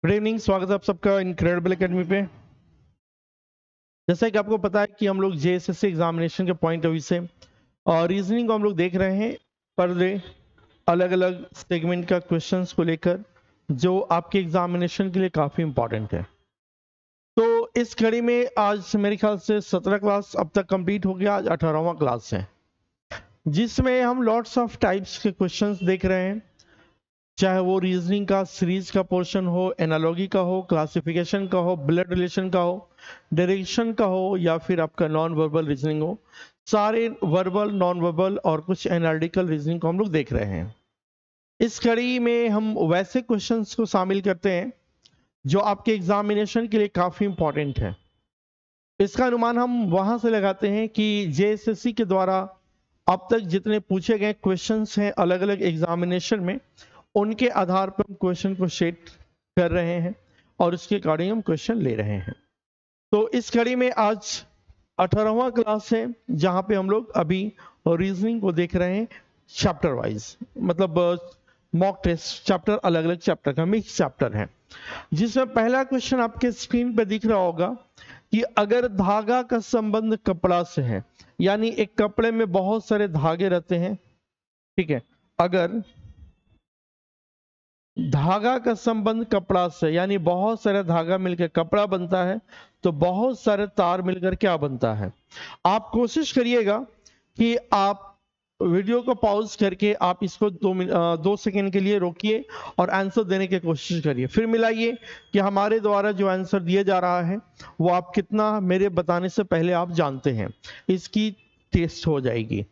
Good evening, स्वागत है आप सबका इनक्रेडिबल एकेडमी पे। जैसा कि आपको पता है कि हम लोग जेएसएससी एग्जामिनेशन के पॉइंट ऑफ व्यू से और रीजनिंग को हम लोग देख रहे हैं पर अलग अलग सेगमेंट का क्वेश्चंस को लेकर जो आपके एग्जामिनेशन के लिए काफ़ी इंपॉर्टेंट है। तो इस कड़ी में आज मेरे ख्याल से 17 क्लास अब तक कंप्लीट हो गया, आज 18वां क्लास है जिसमें हम लॉट्स ऑफ टाइप्स के क्वेश्चंस देख रहे हैं, चाहे वो रीजनिंग का सीरीज का पोर्शन हो, एनालॉजी का हो, क्लासिफिकेशन का हो, ब्लड रिलेशन का हो, डायरेक्शन का हो या फिर आपका नॉन वर्बल रीजनिंग हो। सारे वर्बल, नॉन वर्बल और कुछ एनालिटिकल रीजनिंग को हम लोग देख रहे हैं। इस कड़ी में हम वैसे क्वेश्चंस को शामिल करते हैं जो आपके एग्जामिनेशन के लिए काफ़ी इंपॉर्टेंट है। इसका अनुमान हम वहां से लगाते हैं कि जेएसएससी के द्वारा अब तक जितने पूछे गए क्वेश्चंस हैं अलग अलग एग्जामिनेशन में, उनके आधार पर हम क्वेश्चन को सेट कर रहे हैं और उसके अकॉर्डिंग हम क्वेश्चन ले रहे हैं। तो इस कड़ी में आज 18वां क्लास है जहां पे हम लोग अभी रीजनिंग को देख रहे हैं चैप्टर वाइज, मतलब मॉक टेस्ट चैप्टर, अलग अलग चैप्टर का मिक्स चैप्टर है, जिसमें पहला क्वेश्चन आपके स्क्रीन पे दिख रहा होगा कि अगर धागा का संबंध कपड़ा से है, यानी एक कपड़े में बहुत सारे धागे रहते हैं, ठीक है, अगर धागा का संबंध कपड़ा से यानी बहुत सारा धागा मिलकर कपड़ा बनता है, तो बहुत सारे तार मिलकर क्या बनता है। आप कोशिश करिएगा कि आप वीडियो को पॉज करके आप इसको 2 सेकेंड के लिए रोकिए और आंसर देने की कोशिश करिए, फिर मिलाइए कि हमारे द्वारा जो आंसर दिया जा रहा है वो आप कितना मेरे बताने से पहले आप जानते हैं, इसकी टेस्ट हो जाएगी।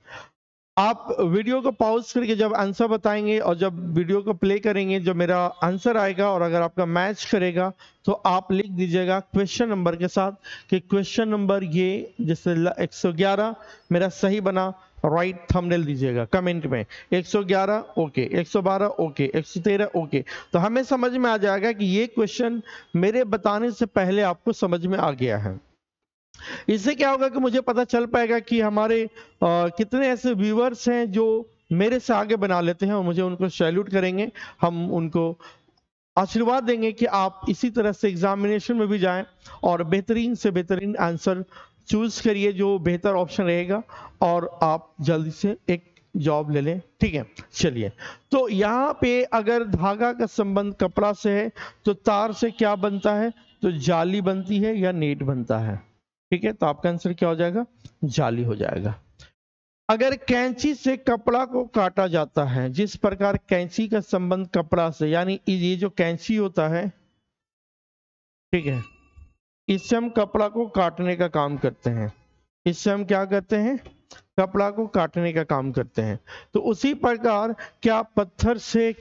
आप वीडियो को पॉज करके जब आंसर बताएंगे और जब वीडियो को प्ले करेंगे, जो मेरा आंसर आएगा और अगर आपका मैच करेगा तो आप लिख दीजिएगा क्वेश्चन नंबर के साथ कि क्वेश्चन नंबर ये, जैसे 111 मेरा सही बना, राइट थंबनेल दीजिएगा कमेंट में, 111 ओके, 112 ओके, 113 ओके, तो हमें समझ में आ जाएगा कि ये क्वेश्चन मेरे बताने से पहले आपको समझ में आ गया है। इससे क्या होगा कि मुझे पता चल पाएगा कि हमारे कितने ऐसे व्यूअर्स हैं जो मेरे से आगे बना लेते हैं और मुझे उनको सैल्यूट करेंगे, हम उनको आशीर्वाद देंगे कि आप इसी तरह से एग्जामिनेशन में भी जाएं और बेहतरीन से बेहतरीन आंसर चूज करिए जो बेहतर ऑप्शन रहेगा और आप जल्दी से एक जॉब ले लें, ठीक है। चलिए, तो यहाँ पे अगर धागा का संबंध कपड़ा से है तो तार से क्या बनता है, तो जाली बनती है या नेट बनता है, ठीक है। तो आपका आंसर क्या हो जाएगा, जाली हो जाएगा। अगर कैंची से कपड़ा को काटा जाता है, जिस प्रकार कैंची का संबंध कपड़ा से, यानी ये जो कैंची होता है, ठीक है, इससे हम कपड़ा को काटने का काम करते हैं, इससे हम क्या करते हैं, कपड़ा को काटने का काम करते हैं। तो उसी प्रकार क्या पत्थर से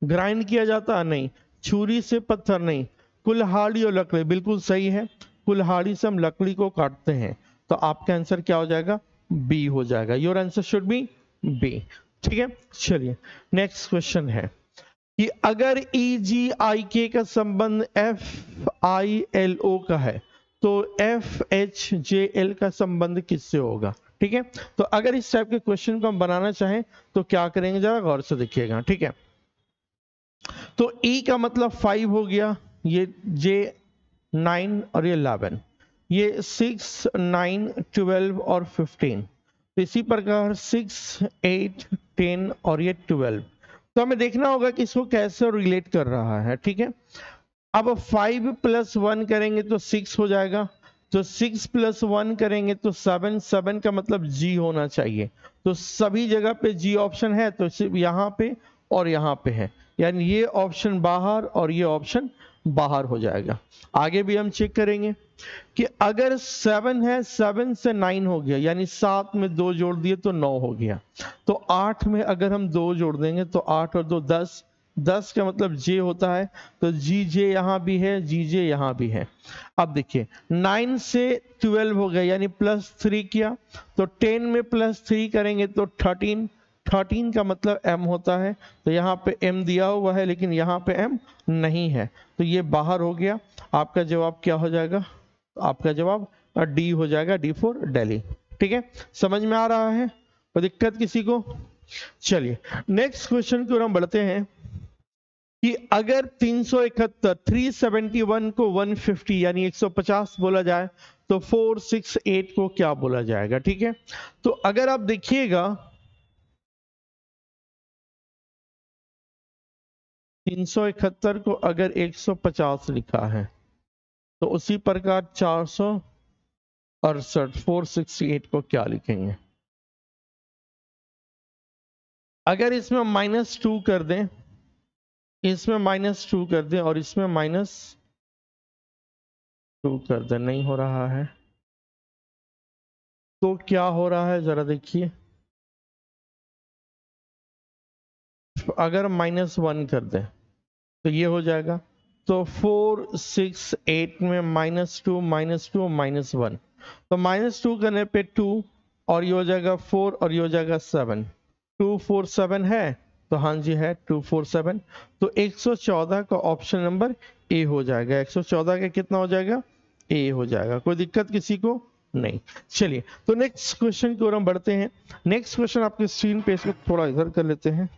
ग्राइंड किया जाता है, नहीं, छुरी से पत्थर नहीं, कुल्हाड़ी और लकड़ी, बिल्कुल सही है, कुल्हाड़ी से हम लकड़ी को काटते हैं। तो आपका आंसर क्या हो जाएगा, बी हो जाएगा। Your answer should be B, ठीक है। चलिए, नेक्स्ट क्वेश्चन है कि अगर EGIK का संबंध FILO का है तो FHJL का संबंध किससे होगा, ठीक है। तो अगर इस टाइप के क्वेश्चन को हम बनाना चाहें तो क्या करेंगे, जरा गौर से देखिएगा, ठीक है। तो E का मतलब 5 हो गया, ये J 9 और ये 11, ये 6, 9, 12 और 15, तो इसी प्रकार 6, 8, 10 और ये 12। तो हमें देखना होगा कि इसको कैसे रिलेट कर रहा है, ठीक है। अब 5 + 1 करेंगे तो 6 हो जाएगा, तो 6 + 1 करेंगे तो 7, 7 का मतलब G होना चाहिए, तो सभी जगह पे G ऑप्शन है, तो सिर्फ यहाँ पे और यहाँ पे है, यानी ये ऑप्शन बाहर और ये ऑप्शन बाहर हो जाएगा। आगे भी हम चेक करेंगे कि अगर 7 है, 7 से 9 हो गया, यानी 7 में 2 जोड़ दिए तो 9 हो गया, तो 8 में अगर हम 2 जोड़ देंगे तो 8 और 2 10, 10 का मतलब J होता है, तो GJ यहाँ भी है, GJ यहाँ भी है। अब देखिए 9 से 12 हो गया, यानी +3 किया, तो 10 में +3 करेंगे तो 13, 13 का मतलब M होता है, तो यहाँ पे M दिया हुआ है लेकिन यहाँ पे M नहीं है, तो ये बाहर हो गया। आपका जवाब क्या हो जाएगा, आपका जवाब D हो जाएगा, D फॉर दिल्ली, ठीक है। समझ में आ रहा है, कोई दिक्कत किसी को। चलिए नेक्स्ट क्वेश्चन की ओर हम बढ़ते हैं कि अगर 371 371 को 150 यानी 150 बोला जाए तो 468 को क्या बोला जाएगा। ठीक है, तो अगर आप देखिएगा 371 को अगर 150 लिखा है तो उसी प्रकार 468 468 को क्या लिखेंगे। अगर इसमें -2 कर दें, इसमें -2 कर दें और इसमें -2 कर दें, नहीं हो रहा है तो क्या हो रहा है जरा देखिए। अगर -1 कर दें तो ये हो जाएगा, तो 468 में -2 -2 -1, तो -2 करने पे 2 और ये हो जाएगा 4 और ये हो जाएगा 7, 247 है, तो हाँ जी है 247, तो 114 का ऑप्शन नंबर ए हो जाएगा। 114 का कितना हो जाएगा, ए हो जाएगा। कोई दिक्कत किसी को नहीं। चलिए तो नेक्स्ट क्वेश्चन की ओर हम बढ़ते हैं। नेक्स्ट क्वेश्चन आपकी स्क्रीन पे, इसको थोड़ा इधर कर लेते हैं।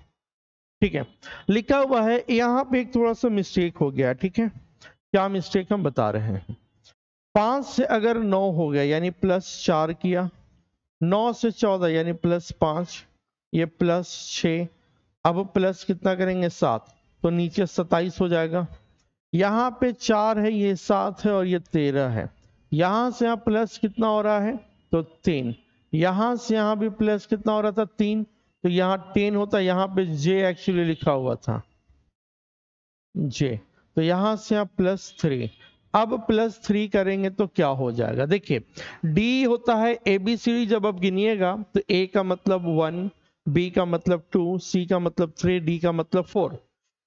ठीक है, लिखा हुआ है यहाँ पे एक थोड़ा सा मिस्टेक हो गया। ठीक है, क्या मिस्टेक हम बता रहे हैं। 5 से अगर 9 हो गया यानी +4 किया, 9 से 14 यानी +5, ये +6, अब प्लस कितना करेंगे 7, तो नीचे 27 हो जाएगा। यहाँ पे 4 है, ये 7 है और ये 13 है। यहाँ से यहाँ प्लस कितना हो रहा है, तो 3। यहाँ से यहाँ भी प्लस कितना हो रहा था, 3, तो यहाँ 10 होता है। यहाँ पे जे एक्चुअली लिखा हुआ था जे, तो यहाँ से यहाँ +3। अब +3 करेंगे तो क्या हो जाएगा, देखिए डी होता है ABCD, जब आप गिनिएगा तो A का मतलब 1, B का मतलब 2, C का मतलब 3, D का मतलब 4,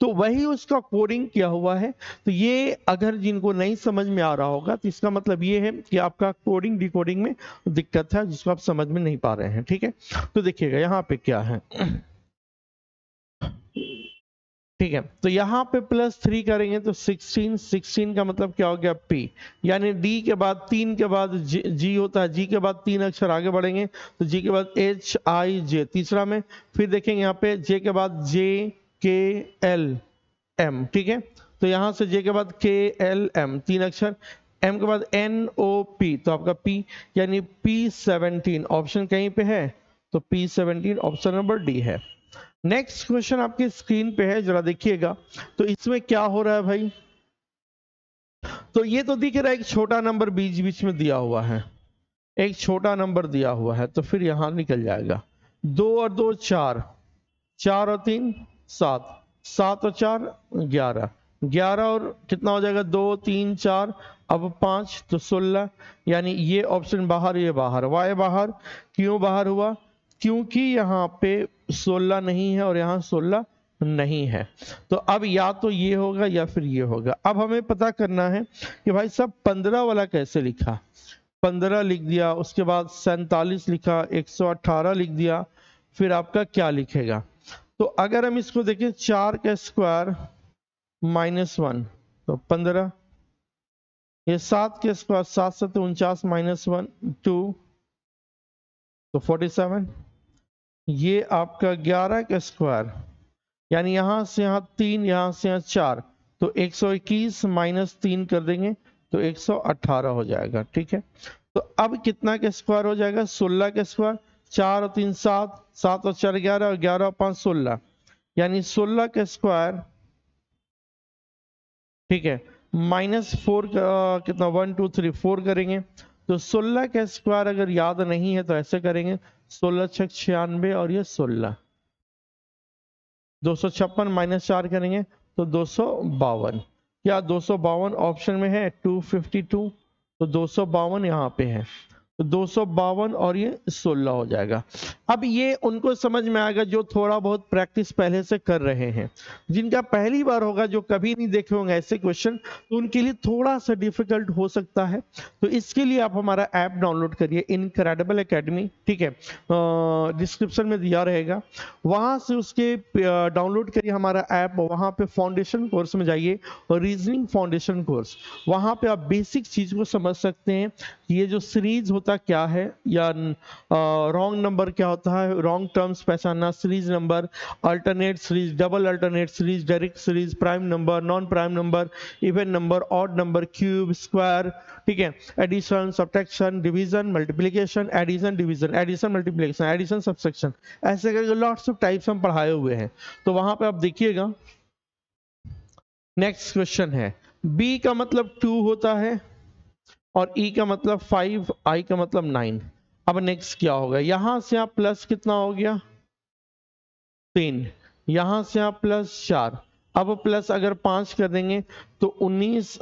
तो वही उसका कोडिंग किया हुआ है। तो ये अगर जिनको नहीं समझ में आ रहा होगा तो इसका मतलब ये है कि आपका कोडिंग डिकोडिंग में दिक्कत है, जिसको आप समझ में नहीं पा रहे हैं। ठीक है, तो देखिएगा यहाँ पे क्या है। ठीक है, तो यहाँ पे +3 करेंगे तो 16, 16 का मतलब क्या हो गया, P, यानी D के बाद 3 के बाद G होता है, G के बाद 3 अक्षर आगे बढ़ेंगे तो G के बाद HIJ तीसरा में, फिर देखेंगे यहाँ पे J के बाद JKLM। ठीक है, तो यहाँ से J के बाद KLM 3 अक्षर, M के बाद NOP, तो आपका P यानी P17 ऑप्शन कहीं पे है, तो P17 ऑप्शन नंबर डी है। नेक्स्ट क्वेश्चन आपकी स्क्रीन पे है, जरा देखिएगा। तो इसमें क्या हो रहा है भाई, तो ये तो दिख रहा है एक छोटा नंबर बीच बीच में दिया हुआ है, एक छोटा नंबर दिया हुआ है, तो फिर यहां निकल जाएगा 2 और 2 4, 4 और 3 7, 7 और 4 11, 11 और कितना हो जाएगा 2 3 4, अब 5 तो 16, यानी ये ऑप्शन बाहर, ये बाहर, वाई बाहर। क्यों बाहर हुआ, क्योंकि यहाँ पे 16 नहीं है और यहाँ 16 नहीं है, तो अब या तो ये होगा या फिर ये होगा। अब हमें पता करना है कि भाई साहब 15 वाला कैसे लिखा, 15 लिख दिया, उसके बाद 47 लिखा, 118 लिख दिया, फिर आपका क्या लिखेगा। तो अगर हम इसको देखें 4 का स्क्वायर -1 तो 15, ये 7 के स्क्वायर 7 7 49 -1 2 तो 47, ये आपका 11 का स्क्वायर यानी यहां से यहां 3, यहां से यहां 4, तो 121 -3 कर देंगे तो 118 हो जाएगा। ठीक है, तो अब कितना का स्क्वायर हो जाएगा, 16 का स्क्वायर, 4 और 3 7, 7 और 4 11 और 11 और 5 16, यानी 16 का स्क्वायर। ठीक है, -4 का कितना 1 2 3 4 करेंगे, तो 16 का स्क्वायर अगर याद नहीं है तो ऐसे करेंगे 16 6 96 और ये 16, 256 -4 करेंगे तो 252, क्या 252 ऑप्शन में है, 252, तो 252 यहाँ पे है, तो 252 और ये 16 हो जाएगा। अब ये उनको समझ में आएगा जो थोड़ा बहुत प्रैक्टिस पहले से कर रहे हैं, जिनका पहली बार होगा, जो कभी नहीं देखे होंगे ऐसे क्वेश्चन, तो उनके लिए थोड़ा सा डिफिकल्ट हो सकता है। तो इसके लिए आप हमारा ऐप डाउनलोड करिए, इनक्रेडिबल एकेडमी। ठीक है, डिस्क्रिप्शन में दिया रहेगा, वहां से उसके डाउनलोड करिए हमारा ऐप, वहां पे फाउंडेशन कोर्स में जाइए और रीजनिंग फाउंडेशन कोर्स, वहां पे आप बेसिक चीज को समझ सकते हैं। ये जो सीरीज होता होता क्या है या रॉन्ग नंबर क्या होता है, रॉन्ग टर्म्स पहचानना, series number, alternate series, double alternate series, direct series, prime number, non prime number, even number, odd number, cube, square, ठीक है, addition, subtraction, division, multiplication, addition, division, addition, multiplication, addition, subtraction, ऐसे करके lots of types हम पढ़ाए हुए हैं। तो वहां पे आप देखिएगा। नेक्स्ट क्वेश्चन है, बी का मतलब 2 होता है और ई का मतलब 5, आई का मतलब 9। अब नेक्स्ट क्या होगा, यहां से आप प्लस कितना हो गया 3, यहां से आप प्लस 4, अब प्लस अगर 5 कर देंगे तो 19,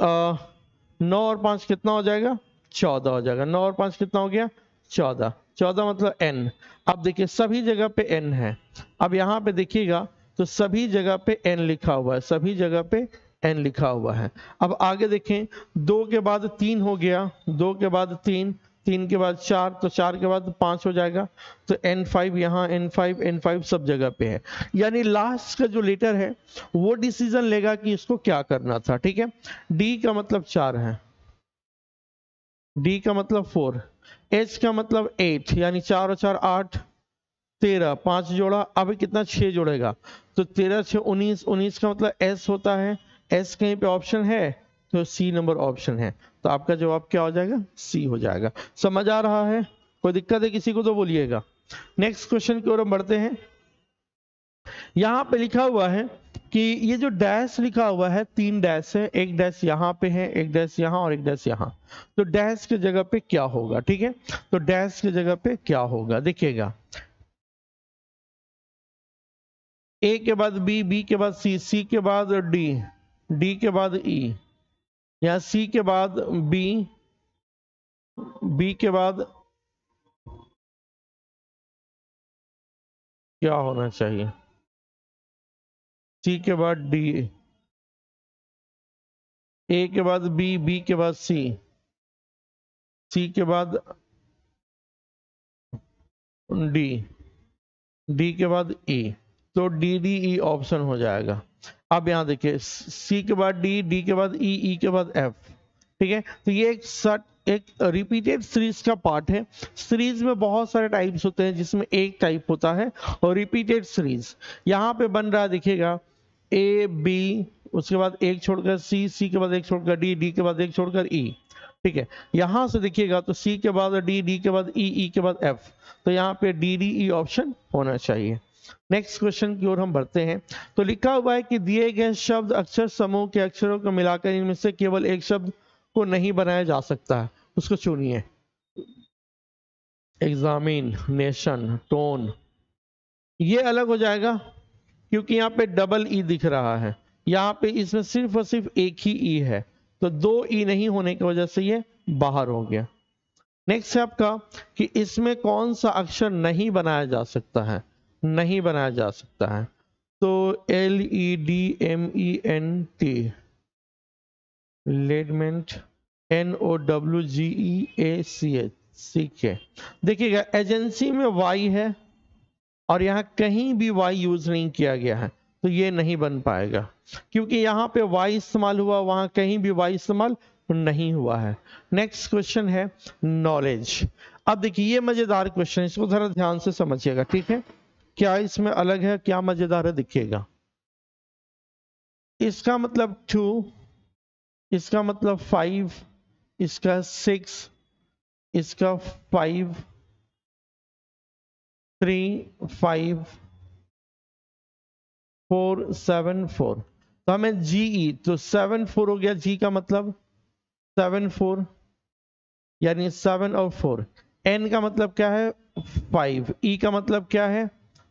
9 और 5 कितना हो जाएगा 14 हो जाएगा, 9 और 5 कितना हो गया 14, 14 मतलब n। अब देखिए सभी जगह पे n है, अब यहाँ पे देखिएगा तो सभी जगह पे n लिखा हुआ है, सभी जगह पे n लिखा हुआ है। अब आगे देखें, 2 के बाद 3 हो गया, 2 के बाद 3, 3 के बाद 4, तो 4 के बाद 5 हो जाएगा, तो n5 यहाँ, n5 n5 सब जगह पे है। यानी लास्ट का जो लेटर है वो डिसीजन लेगा कि इसको क्या करना था, ठीक है। d का मतलब 4 है, d का मतलब 4, h का मतलब 8, यानी 4 और 4 8, 13, 5 जोड़ा, अब कितना 6 जोड़ेगा, तो 13 6 19, 19 का मतलब s होता है, s कहीं पे ऑप्शन है तो सी नंबर ऑप्शन है, तो आपका जवाब क्या हो जाएगा सी हो जाएगा। समझ आ रहा है, कोई दिक्कत है किसी को तो बोलिएगा। नेक्स्ट क्वेश्चन की ओर हम बढ़ते हैं। यहां पे लिखा हुआ है कि ये जो डैश लिखा हुआ है 3 डैश है, एक डैश यहाँ पे है, एक डैश यहाँ और एक डैश यहाँ, तो डैश की जगह पे क्या होगा, ठीक है। तो डैश की जगह पे क्या होगा देखिएगा, ए के बाद बी, बी के बाद सी, सी के बाद डी, डी के बाद ई, या सी के बाद बी, बी के बाद क्या होना चाहिए, सी के बाद डी, ए के बाद बी, बी के बाद सी, सी के बाद डी, डी के बाद ई, तो डी डी ई ऑप्शन हो जाएगा। अब यहां देखिए, सी के बाद डी, डी के बाद ई, ई के बाद एफ, ठीक है। तो ये एक रिपीटेड सीरीज का पार्ट है। सीरीज में बहुत सारे टाइप्स होते हैं जिसमें एक टाइप होता है और रिपीटेड सीरीज यहाँ पे बन रहा है, देखिएगा ए बी, उसके बाद एक छोड़कर सी, सी के बाद एक छोड़कर डी, डी के बाद एक छोड़कर ई, ठीक है। यहां से देखिएगा तो सी के बाद डी, डी के बाद ई, ई के बाद एफ, तो यहाँ पे डी डी ई ऑप्शन होना चाहिए। नेक्स्ट क्वेश्चन की ओर हम बढ़ते हैं। तो लिखा हुआ है कि दिए गए शब्द अक्षर समूह के अक्षरों को मिलाकर इनमें से केवल एक शब्द को नहीं बनाया जा सकता है, उसको चुनिए। एग्जामिन, नेशन, टोन, ये अलग हो जाएगा क्योंकि यहाँ पे डबल ई दिख रहा है, यहाँ पे इसमें सिर्फ और सिर्फ एक ही ई है, तो 2 ई नहीं होने की वजह से ये बाहर हो गया। नेक्स्ट है आपका कि इसमें कौन सा अक्षर नहीं बनाया जा सकता है, नहीं बनाया जा सकता है, तो LEDMENT, लेडमेंट, NOWGEACH, देखिएगा एजेंसी में वाई है और यहाँ कहीं भी वाई यूज नहीं किया गया है, तो ये नहीं बन पाएगा क्योंकि यहाँ पे वाई इस्तेमाल हुआ, वहां कहीं भी वाई इस्तेमाल नहीं हुआ है। नेक्स्ट क्वेश्चन है नॉलेज। अब देखिए ये मजेदार क्वेश्चन, इसको जरा ध्यान से समझिएगा, ठीक है। क्या इसमें अलग है, क्या मजेदार है देखिएगा। इसका मतलब 2, इसका मतलब 5, इसका 6, इसका 5, 3 5 4 7 4, तो हमें जीई, तो 7 4 हो गया, जी का मतलब 7 4, यानी 7 और 4। एन का मतलब क्या है 5, ई का मतलब क्या है,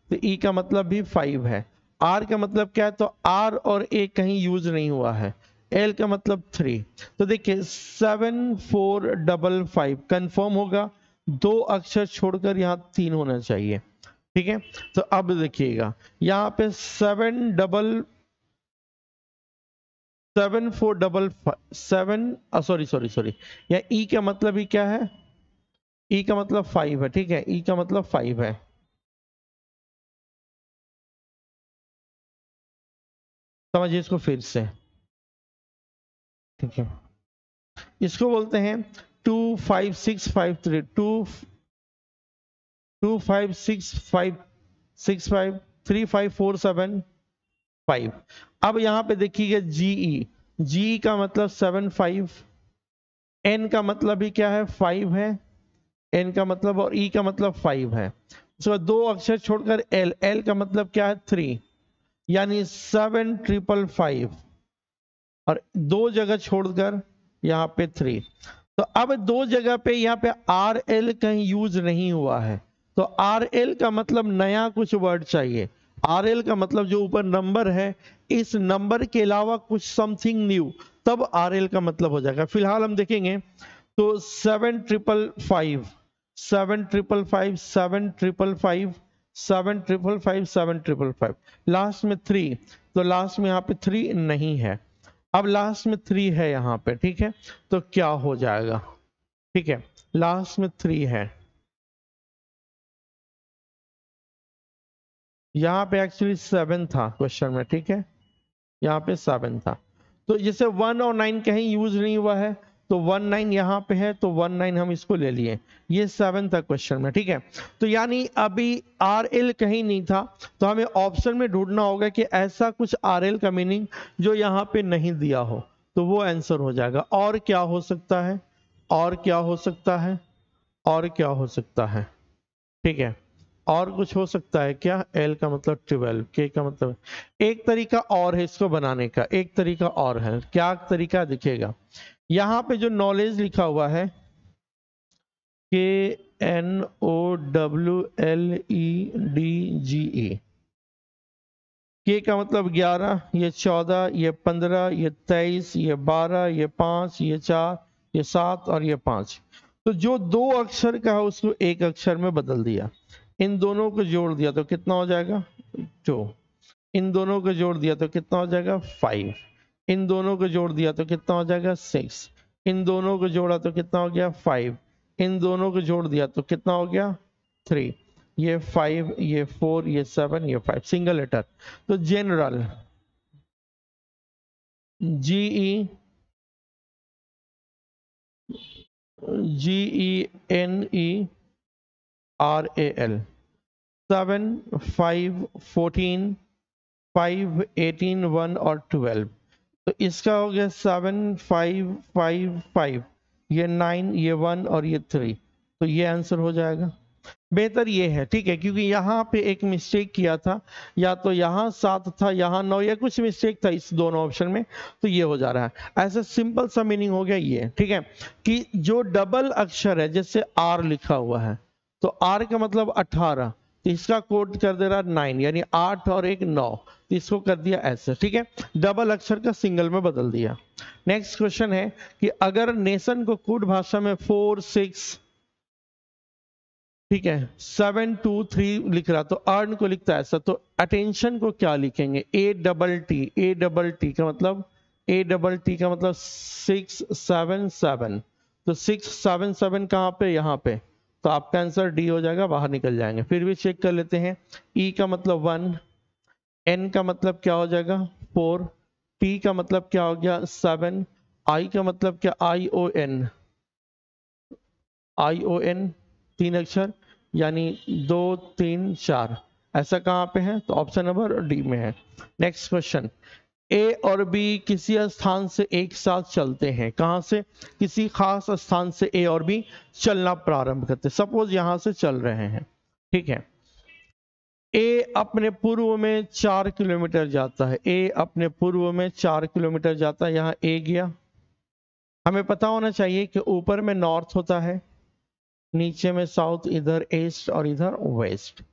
तो ई का मतलब भी 5 है। आर का मतलब क्या है, तो आर और ए कहीं यूज नहीं हुआ है। एल का मतलब 3, तो देखिए 7 4 5 5 कंफर्म होगा, 2 अक्षर छोड़कर यहाँ 3 होना चाहिए, ठीक है। तो अब देखिएगा यहाँ पे 7 4 7, सॉरी, या ई का मतलब ही क्या है, ई का मतलब 5 है, ठीक है, ई का मतलब 5 है। समझिए इसको फिर से, ठीक है। इसको बोलते हैं 25653 25665 35475। अब यहां पे देखिएगा जीई का मतलब 75, एन का मतलब ही क्या है 5 है, एन का मतलब और ई का मतलब 5 है। उसके बाद 2 अक्षर छोड़कर एल का मतलब क्या है 3, यानी 7555 और 2 जगह छोड़कर यहाँ पे 3। तो अब 2 जगह पे यहाँ पे आर एल कहीं यूज नहीं हुआ है, तो आर एल का मतलब नया कुछ वर्ड चाहिए। आर एल का मतलब जो ऊपर नंबर है, इस नंबर के अलावा कुछ समथिंग न्यू, तब आर एल का मतलब हो जाएगा। फिलहाल हम देखेंगे तो 7555 7555 7555 7555 7555, लास्ट में 3, तो लास्ट में यहाँ पे 3 नहीं है, अब लास्ट में 3 है यहाँ पे, ठीक है, तो क्या हो जाएगा, ठीक है, लास्ट में 3 है, यहाँ पे एक्चुअली 7 था क्वेश्चन में, ठीक है, यहाँ पे 7 था, तो जैसे 1 और 9 कहीं यूज नहीं हुआ है, तो 19 यहाँ पे है, तो 19 हम इसको ले लिए, ये 7 था क्वेश्चन में, ठीक है। तो यानी अभी आर एल कहीं नहीं था, तो हमें ऑप्शन में ढूंढना होगा कि ऐसा कुछ आर एल का मीनिंग जो यहाँ पे नहीं दिया हो, तो वो आंसर हो जाएगा। और क्या हो सकता है, और क्या हो सकता है, और क्या हो सकता है, ठीक है, और कुछ हो सकता है क्या, एल का मतलब 12, के का मतलब, एक तरीका और है इसको बनाने का, एक तरीका और है, क्या तरीका दिखेगा, यहाँ पे जो नॉलेज लिखा हुआ है KNOWLEDGE, के का मतलब 11, ये 14, ये 15, ये 23, ये 12, ये 5, ये 4, ये 7 और ये 5। तो जो 2 अक्षर का है उसको एक अक्षर में बदल दिया, इन दोनों को जोड़ दिया तो कितना हो जाएगा 2, इन दोनों को जोड़ दिया तो कितना हो जाएगा 5, इन दोनों को जोड़ दिया तो कितना हो जाएगा 6, इन दोनों को जोड़ा तो कितना हो गया 5, इन दोनों को जोड़ दिया तो कितना हो गया 3, ये 5, ये 4, ये 7, ये 5, सिंगल लेटर। तो जनरल GENERAL 7, 5, 14, 5, 18, 1 और 12, तो इसका हो गया 7, 5, 5, 5, ये 9, ये 1 और ये 3, तो ये आंसर हो जाएगा। बेहतर ये है, ठीक है, क्योंकि यहाँ पे एक मिस्टेक किया था, या तो यहाँ 7 था यहाँ 9, या कुछ मिस्टेक था इस दोनों ऑप्शन में, तो ये हो जा रहा है। ऐसा सिंपल सा मीनिंग हो गया ये, ठीक है, कि जो डबल अक्षर है, जैसे आर लिखा हुआ है, तो आर का मतलब 18, तो इसका कोड कर दे रहा 9, यानी 8 और 1 9, तो इसको कर दिया ऐसे, ठीक है, डबल अक्षर का सिंगल में बदल दिया। नेक्स्ट क्वेश्चन है कि अगर नेशन को कूट भाषा में 4, 6, ठीक है, 7, 2, 3 लिख रहा, तो अर्न को लिखता है ऐसा, तो अटेंशन को क्या लिखेंगे, A का मतलब, A का मतलब 6, 7, 7, तो 6, 7, 7 कहाँ पे, यहाँ पे, तो आपका आंसर डी हो जाएगा, बाहर निकल जाएंगे। फिर भी चेक कर लेते हैं, ई का मतलब 1, एन का मतलब क्या हो जाएगा 4, टी का मतलब क्या हो गया 7, आई का मतलब क्या ION 3 अक्षर, यानी 2, 3, 4, ऐसा कहाँ पे है, तो ऑप्शन नंबर डी में है। नेक्स्ट क्वेश्चन, ए और बी किसी स्थान से एक साथ चलते हैं, कहां से, किसी खास स्थान से ए और बी चलना प्रारंभ करते, सपोज यहां से चल रहे हैं, ठीक है, ए अपने पूर्व में 4 किलोमीटर जाता है, ए अपने पूर्व में 4 किलोमीटर जाता है, यहां ए गया, हमें पता होना चाहिए कि ऊपर में नॉर्थ होता है, नीचे में साउथ, इधर ईस्ट और इधर वेस्ट।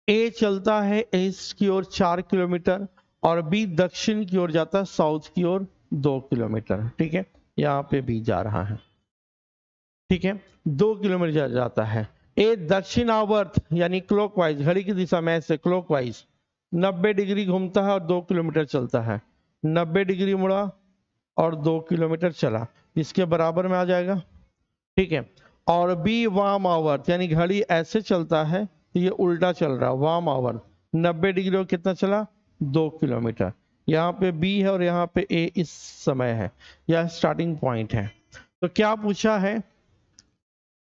ए चलता है ईस्ट की ओर 4 किलोमीटर और बी दक्षिण की ओर जाता है साउथ की ओर 2 किलोमीटर, ठीक है, यहाँ पे बी जा रहा है, ठीक है, 2 किलोमीटर जाता है। ए दक्षिणावर्त यानी क्लॉकवाइज, घड़ी की दिशा में ऐसे क्लॉकवाइज 90 डिग्री घूमता है और 2 किलोमीटर चलता है, 90 डिग्री मुड़ा और 2 किलोमीटर चला, इसके बराबर में आ जाएगा, ठीक है। और बी वाम आवर्त यानी घड़ी ऐसे चलता है, तो ये उल्टा चल रहा है, वाम आवर्त 90 डिग्री और कितना चला 2 किलोमीटर, यहाँ पे बी है और यहाँ पे ए इस समय है, यह स्टार्टिंग पॉइंट है। तो क्या पूछा है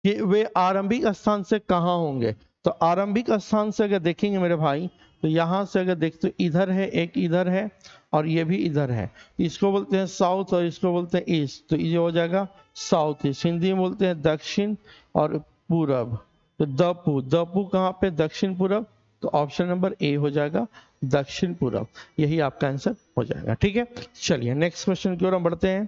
कि वे आरंभिक स्थान से कहाँ होंगे। तो आरंभिक स्थान से अगर देखेंगे मेरे भाई, तो यहां से अगर देखते तो इधर है, एक इधर है और ये भी इधर है। इसको बोलते हैं साउथ और इसको बोलते हैं ईस्ट, तो ये हो जाएगा साउथ ईस्ट। हिंदी में बोलते हैं दक्षिण और पूरब। तो दपू, दपू कहाँ पे, दक्षिण पूरब। तो ऑप्शन नंबर ए हो जाएगा दक्षिण पूरब, यही आपका आंसर हो जाएगा। ठीक है, चलिए नेक्स्ट क्वेश्चन की ओर हम बढ़ते हैं।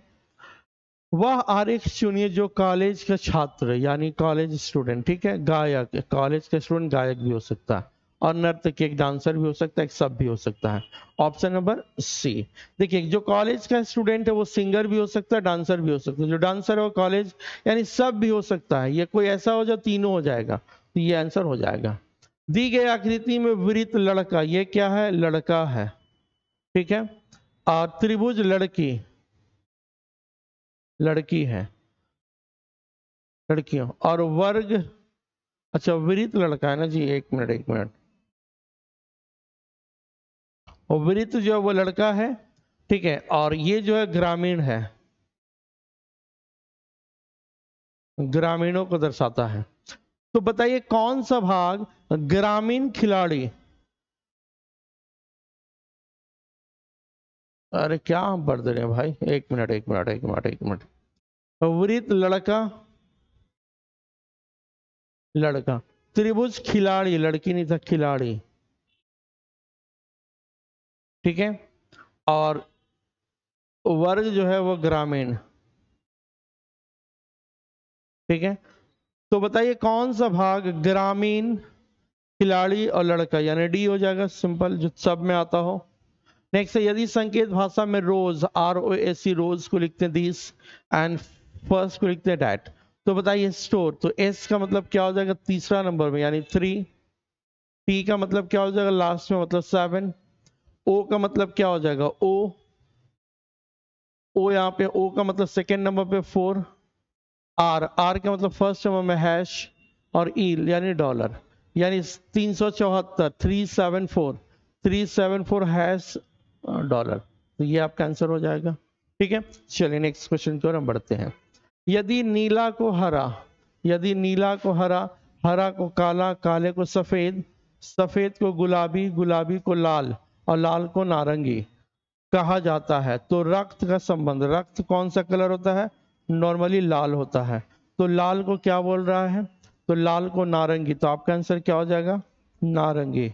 वह आरेख चुनिए जो कॉलेज का छात्र यानी कॉलेज स्टूडेंट, ठीक है, गायक, कॉलेज का स्टूडेंट गायक भी हो सकता है और नर्तक, एक डांसर भी हो सकता है, एक सब भी हो सकता है। Option number C. देखिए जो कॉलेज का स्टूडेंट है वो सिंगर भी हो सकता है, डांसर भी हो सकता है। जो डांसर है वो कॉलेज यानी सब भी हो सकता है। ये कोई ऐसा हो जो तीनों हो जाएगा, तो ये आंसर हो जाएगा। दी गई आकृति में वृत्त लड़का, ये क्या है, लड़का है, ठीक है। और त्रिभुज लड़की, लड़की है, लड़कियों। और वर्ग, अच्छा वृत्त लड़का है ना जी, एक मिनट एक मिनट। और वृत्त जो है वो लड़का है, ठीक है। और ये जो है ग्रामीण है, ग्रामीणों को दर्शाता है। तो बताइए कौन सा भाग ग्रामीण खिलाड़ी, अरे क्या हम पढ़ दे रहे हैं भाई, एक मिनट एक मिनट एक मिनट एक मिनट। वृत्त लड़का, लड़का, त्रिभुज खिलाड़ी, लड़की नहीं था, खिलाड़ी, ठीक है। और वर्ग जो है वो ग्रामीण, ठीक है। तो बताइए कौन सा भाग ग्रामीण खिलाड़ी और लड़का, यानी डी हो जाएगा, सिंपल, जो सब में आता हो। नेक्स्ट है, यदि संकेत भाषा में रोज, ROAC, रोज को लिखते हैं दिस एंड फर्स्ट को लिखते हैं डैट, तो बताइए स्टोर, तो एस का मतलब क्या हो जाएगा तीसरा नंबर में यानी 3, टी का मतलब क्या हो जाएगा लास्ट में मतलब 7, ओ का मतलब क्या हो जाएगा ओ, ओ यहाँ पे ओ का मतलब सेकेंड नंबर पे 4, आर, आर का मतलब फर्स्ट नंबर में हैश, और ई यानी डॉलर, यानी 374, 374 हैश डॉलर, तो ये आपका आंसर हो जाएगा। ठीक है, चलिए नेक्स्ट क्वेश्चन की ओर हम बढ़ते हैं। यदि नीला को हरा, यदि नीला को हरा, हरा को काला, काले को सफेद, सफेद को गुलाबी, गुलाबी को लाल और लाल को नारंगी कहा जाता है, तो रक्त का संबंध, रक्त कौन सा कलर होता है, नॉर्मली लाल होता है, तो लाल को क्या बोल रहा है, तो लाल को नारंगी, तो आपका आंसर क्या हो जाएगा नारंगी।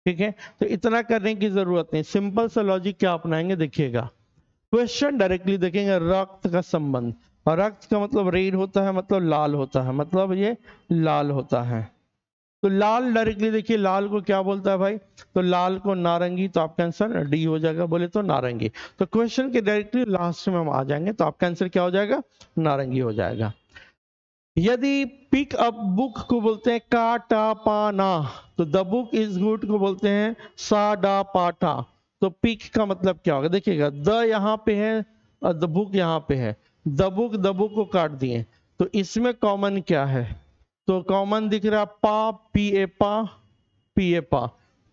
ठीक है, तो इतना करने की जरूरत नहीं, सिंपल सा लॉजिक क्या अपनाएंगे देखिएगा, क्वेश्चन डायरेक्टली देखेंगे, रक्त का संबंध, और रक्त का मतलब रेड होता है, मतलब लाल होता है, मतलब ये लाल होता है, तो लाल डायरेक्टली देखिए लाल को क्या बोलता है भाई, तो लाल को नारंगी, तो आपका आंसर डी हो जाएगा, बोले तो नारंगी। तो क्वेश्चन के डायरेक्टली लास्ट में हम आ जाएंगे, तो आपका आंसर क्या हो जाएगा नारंगी हो जाएगा। यदि पिक अप बुक को बोलते हैं काटा पाना, तो द बुक इज गुड को बोलते हैं साडा पाटा, तो पिक का मतलब क्या होगा देखिएगा, द यहाँ पे है और द बुक यहाँ पे है, द बुक को काट दिए, तो इसमें कॉमन क्या है, तो कॉमन दिख रहा पा, पी ए पा, पी ए पा,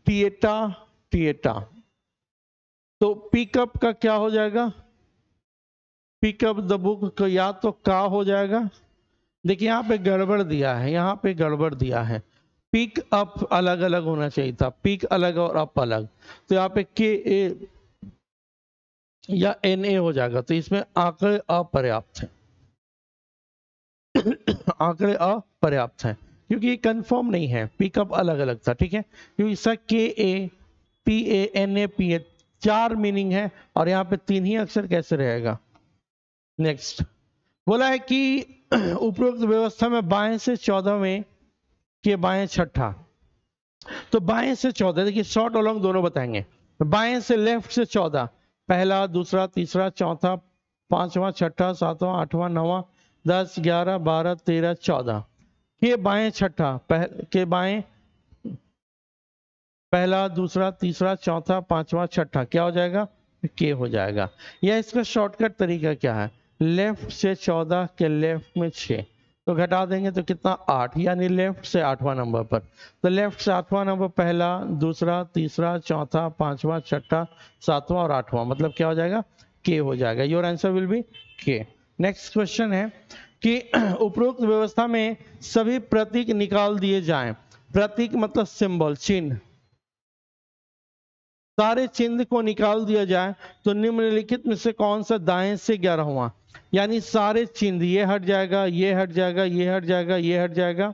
टिएटा, टिएटा, तो पिकअप का क्या हो जाएगा, पिकअप द बुक का या तो का हो जाएगा, देखिए यहाँ पे गड़बड़ दिया है, यहाँ पे गड़बड़ दिया है, पिक अप अलग अलग होना चाहिए था, पिक अलग और अप अलग, तो यहाँ पे के ए या एन ए हो जाएगा, तो इसमें आंकड़े अपर्याप्त हैं, आंकड़े अपर्याप्त हैं क्योंकि ये कंफर्म नहीं है, पिकअप अलग अलग था, ठीक है, क्योंकि इसका के ए पी ए एन ए पी ए 4 मीनिंग है और यहाँ पे 3 ही अक्षर कैसे रहेगा। नेक्स्ट बोला है कि उपरोक्त व्यवस्था में बाएं से 14 में के बाएं छठा, तो बाएं से 14 देखिए शॉर्ट और लॉन्ग दोनों बताएंगे, बाएं से लेफ्ट से 14, पहला दूसरा तीसरा चौथा पांचवा छठा सातवां आठवां नौवां 10 11 12 13 14 के बाएं छठा, के बाएं पहला दूसरा तीसरा चौथा पांचवा छठा क्या हो जाएगा के हो जाएगा। या इसका शॉर्टकट तरीका क्या है, लेफ्ट से 14 के लेफ्ट में 6, तो घटा देंगे तो कितना 8, यानी लेफ्ट से 8वां नंबर पर, तो लेफ्ट से 8वां नंबर पहला दूसरा तीसरा चौथा पांचवा छठा सातवां और 8वां, मतलब क्या हो जाएगा के हो जाएगा, योर आंसर विल बी के। नेक्स्ट क्वेश्चन है कि उपरोक्त व्यवस्था में सभी प्रतीक निकाल दिए जाएं। प्रतीक मतलब सिंबल, चिन्ह, सारे चिन्ह को निकाल दिया जाए तो निम्नलिखित में से कौन सा दाएं से 11वां, यानी सारे चिन्ह, ये हट जाएगा, ये हट जाएगा, ये हट जाएगा, ये हट जाएगा,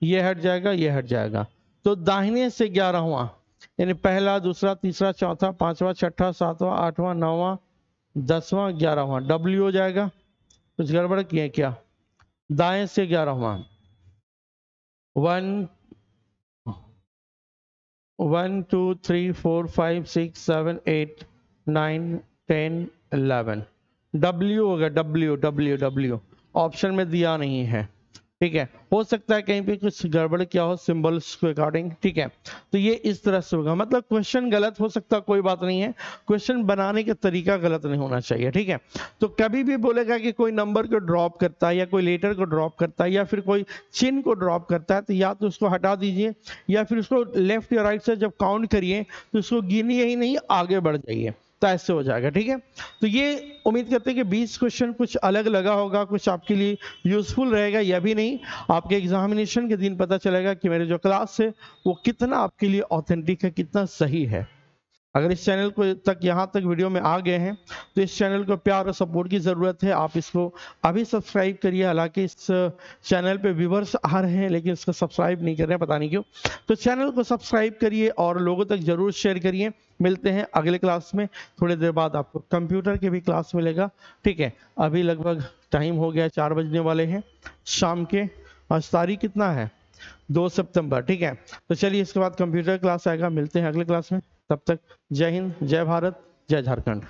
ये हट जाएगा, ये हट जाएगा, तो दाहिने से 11वां, यानी पहला, दूसरा, तीसरा, चौथा, पांचवा, छठा, सातवां, आठवां, नौवां, 10वां, 11वां, डब्ल्यू हो जाएगा। कुछ गड़बड़ किए क्या? दाएं से 11वां, 1 2 3 4 5 6 7 8 9 10 11, डब्ल्यू होगा, डब्ल्यू डब्ल्यू डब्ल्यू, ऑप्शन में दिया नहीं है, ठीक है। हो सकता है कहीं पे कुछ गड़बड़ क्या हो सिंबल्स के अकॉर्डिंग, ठीक है। तो ये इस तरह से होगा, मतलब क्वेश्चन गलत हो सकता, कोई बात नहीं है, क्वेश्चन बनाने का तरीका गलत नहीं होना चाहिए, ठीक है। तो कभी भी बोलेगा कि कोई नंबर को ड्रॉप करता है या कोई लेटर को ड्रॉप करता है या फिर कोई चिन्ह को ड्रॉप करता है, तो या तो उसको हटा दीजिए या फिर उसको लेफ्ट या राइट से जब काउंट करिए तो उसको गिनिए ही नहीं, आगे बढ़ जाइए, तो ऐसे हो जाएगा, ठीक है। तो ये उम्मीद करते हैं कि 20 क्वेश्चन कुछ अलग लगा होगा, कुछ आपके लिए यूजफुल रहेगा, या भी नहीं, आपके एग्जामिनेशन के दिन पता चलेगा कि मेरे जो क्लास है वो कितना आपके लिए ऑथेंटिक है, कितना सही है। अगर इस चैनल को तक यहाँ तक वीडियो में आ गए हैं तो इस चैनल को प्यार और सपोर्ट की ज़रूरत है, आप इसको अभी सब्सक्राइब करिए। हालांकि इस चैनल पे व्यूवर्स आ रहे हैं लेकिन इसको सब्सक्राइब नहीं कर रहे हैं, पता नहीं क्यों। तो चैनल को सब्सक्राइब करिए और लोगों तक जरूर शेयर करिए। मिलते हैं अगले क्लास में, थोड़ी देर बाद आपको कंप्यूटर के भी क्लास मिलेगा, ठीक है। अभी लगभग टाइम हो गया, 4 बजने वाले हैं शाम के। आज तारीख कितना है? 2 सितंबर, ठीक है। तो चलिए इसके बाद कंप्यूटर क्लास आएगा, मिलते हैं अगले क्लास में। तब तक जय हिंद, जय भारत, जय झारखंड।